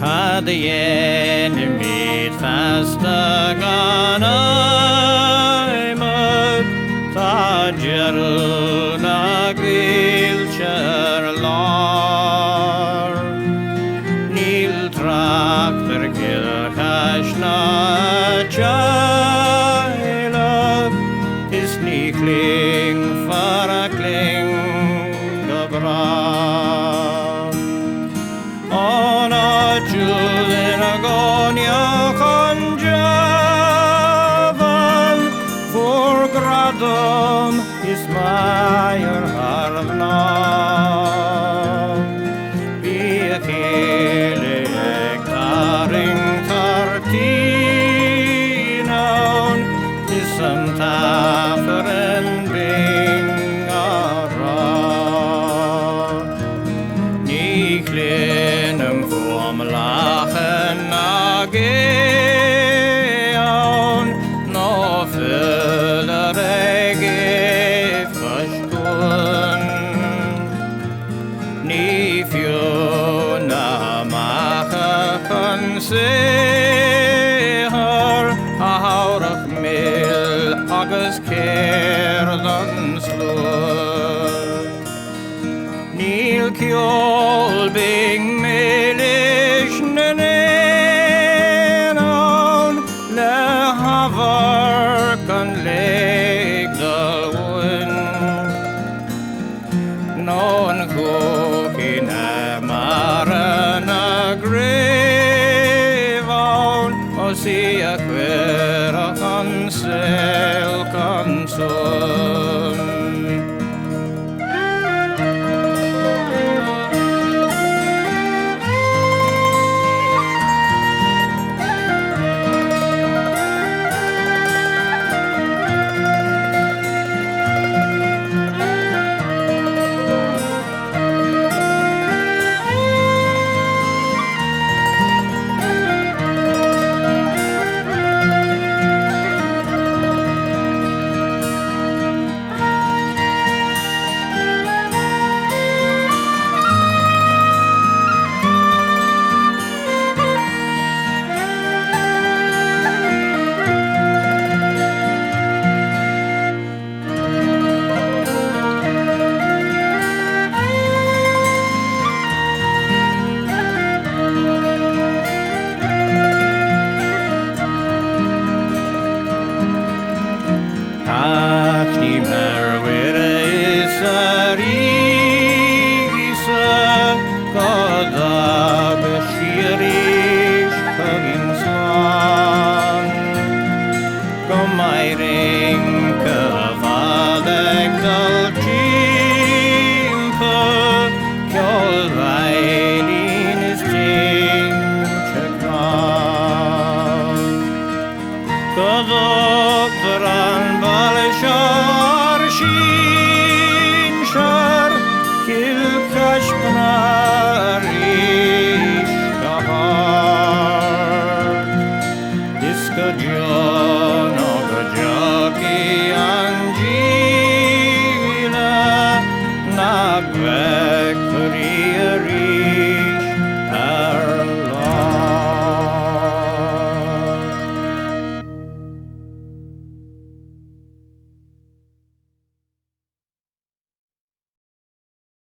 Hade enemy fasta gana Tajer na grilcher lar Nil trakter gilkash na chaila Is nikling farakling gabra On a julen agonia conjavan For gradom is maier harvna Biekele ektaring tartinaun Isam taferen bingara Niklenum vom lachen nageon No föllerege verskun Ni fjuna mache konseher Haurach mil agus kerdan slur Níl kjol bing melish nenenon Le havar kan leg dalwin Non kukin marana grevon O sia quera kansel kansun Godopran balshar shin shar kilkash panarish kahar Iska jono gajaki angina nagvek prieri